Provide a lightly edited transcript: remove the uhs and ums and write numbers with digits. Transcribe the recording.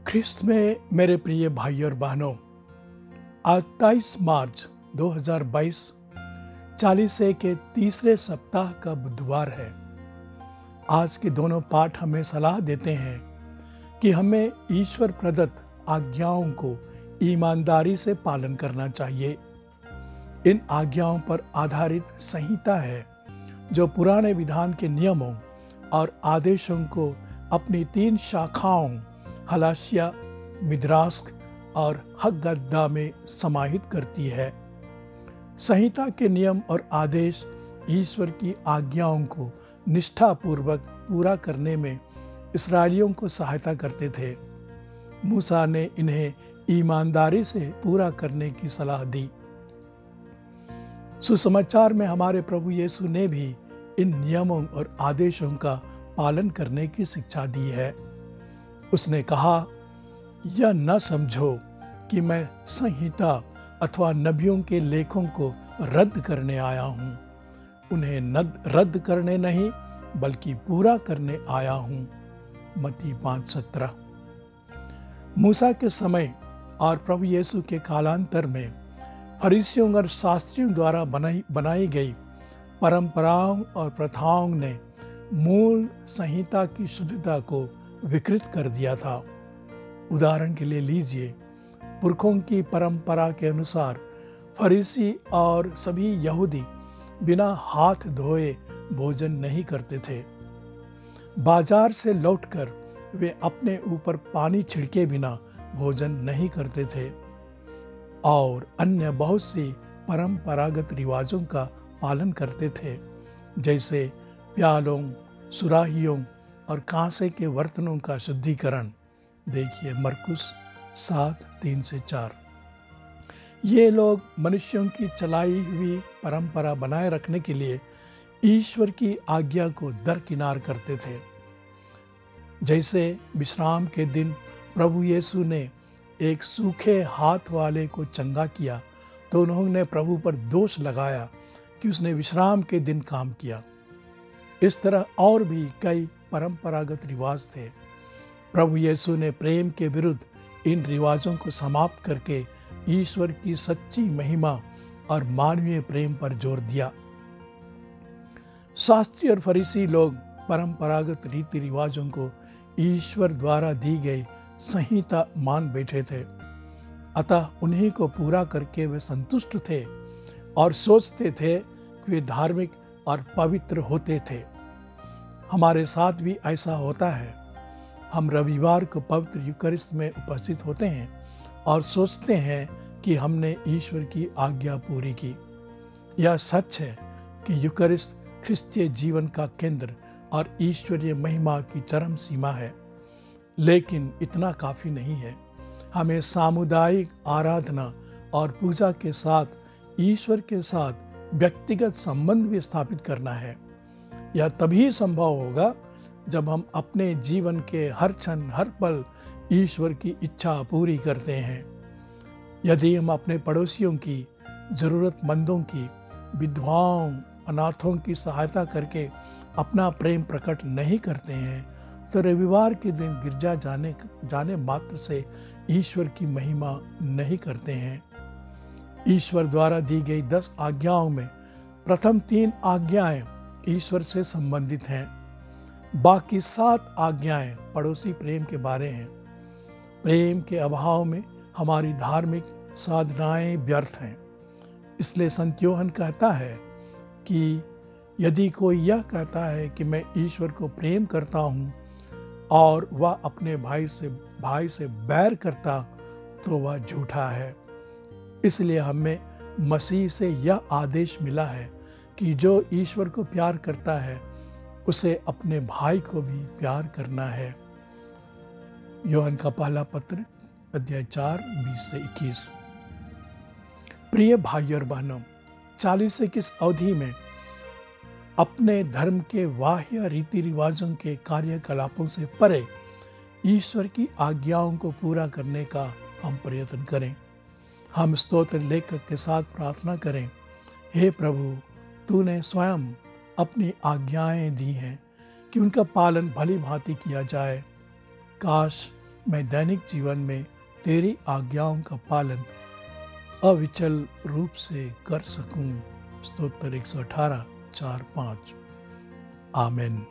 ख्रिस्त में मेरे प्रिय भाई और बहनों, आज 23 मार्च 2022 चालीसे के तीसरे सप्ताह का बुधवार है। आज के दोनों पाठ हमें सलाह देते हैं कि हमें ईश्वर प्रदत्त आज्ञाओं को ईमानदारी से पालन करना चाहिए। इन आज्ञाओं पर आधारित संहिता है जो पुराने विधान के नियमों और आदेशों को अपनी 3 शाखाओं हलाशिया, मिद्रास्क और हग्गद्दा में समाहित करती है। संहिता के नियम और आदेश ईश्वर की आज्ञाओं को निष्ठापूर्वक पूरा करने में इस्राएलियों को सहायता करते थे। मूसा ने इन्हें ईमानदारी से पूरा करने की सलाह दी। सुसमाचार में हमारे प्रभु यीशु ने भी इन नियमों और आदेशों का पालन करने की शिक्षा दी है। उसने कहा, यह न समझो कि मैं संहिता अथवा नबियों के लेखों को रद्द करने आया हूँ। उन्हें रद्द करने नहीं बल्कि पूरा करने आया हूँ। मत्ती 5:17। मूसा के समय और प्रभु यीशु के कालांतर में फरीसियों और शास्त्रियों द्वारा बनाई गई परंपराओं और प्रथाओं ने मूल संहिता की शुद्धता को विकृत कर दिया था। उदाहरण के लिए लीजिए, पुरखों की परंपरा के अनुसार फरीसी और सभी यहूदी बिना हाथ धोए भोजन नहीं करते थे। बाजार से लौटकर वे अपने ऊपर पानी छिड़के बिना भोजन नहीं करते थे और अन्य बहुत सी परंपरागत रिवाजों का पालन करते थे, जैसे प्यालों, सुराहियों और कांसे के बर्तनों का शुद्धिकरण। देखिए मरकुस 7:3-4। ये लोग मनुष्यों की चलाई हुई परंपरा बनाए रखने के लिए ईश्वर की आज्ञा को दरकिनार करते थे। जैसे विश्राम के दिन प्रभु यीशु ने एक सूखे हाथ वाले को चंगा किया तो उन्होंने प्रभु पर दोष लगाया कि उसने विश्राम के दिन काम किया। इस तरह और भी कई परंपरागत रिवाज थे। प्रभु यीशु ने प्रेम के विरुद्ध इन रिवाजों को समाप्त करके ईश्वर की सच्ची महिमा और मानवीय प्रेम पर जोर दिया। शास्त्री और फरीसी लोग परंपरागत रीति रिवाजों को ईश्वर द्वारा दी गई संहिता मान बैठे थे, अतः उन्हीं को पूरा करके वे संतुष्ट थे और सोचते थे कि वे धार्मिक और पवित्र होते थे। हमारे साथ भी ऐसा होता है। हम रविवार को पवित्र यूकरिस्ट में उपस्थित होते हैं और सोचते हैं कि हमने ईश्वर की आज्ञा पूरी की। यह सच है कि यूकरिस्ट ख्रिस्तीय जीवन का केंद्र और ईश्वरीय महिमा की चरम सीमा है, लेकिन इतना काफी नहीं है। हमें सामुदायिक आराधना और पूजा के साथ ईश्वर के साथ व्यक्तिगत संबंध भी स्थापित करना है। यह तभी संभव होगा जब हम अपने जीवन के हर क्षण हर पल ईश्वर की इच्छा पूरी करते हैं। यदि हम अपने पड़ोसियों की, जरूरतमंदों की, विधवाओं, अनाथों की सहायता करके अपना प्रेम प्रकट नहीं करते हैं तो रविवार के दिन गिरजा जाने मात्र से ईश्वर की महिमा नहीं करते हैं। ईश्वर द्वारा दी गई 10 आज्ञाओं में प्रथम 3 आज्ञाएं ईश्वर से संबंधित हैं। बाकी 7 आज्ञाएं पड़ोसी प्रेम के बारे हैं। प्रेम के अभाव में हमारी धार्मिक साधनाएं व्यर्थ हैं। इसलिए संत यूहन्ना कहता है कि यदि कोई यह कहता है कि मैं ईश्वर को प्रेम करता हूँ और वह अपने भाई से बैर करता तो वह झूठा है। इसलिए हमें मसीह से यह आदेश मिला है कि जो ईश्वर को प्यार करता है उसे अपने भाई को भी प्यार करना है। यूहन्ना का पहला पत्र अध्याय 4:20-21। प्रिय भाई और बहनों, 40 की इस अवधि में अपने धर्म के बाह्य रीति रिवाजों के कार्यकलापों से परे ईश्वर की आज्ञाओं को पूरा करने का हम प्रयत्न करें। हम स्तोत्र लेखक के साथ प्रार्थना करें, हे प्रभु, तूने स्वयं अपनी आज्ञाएं दी हैं कि उनका पालन भली भांति किया जाए। काश मैं दैनिक जीवन में तेरी आज्ञाओं का पालन अविचल रूप से कर सकूं। स्तोत्र 118:4-5। आमेन।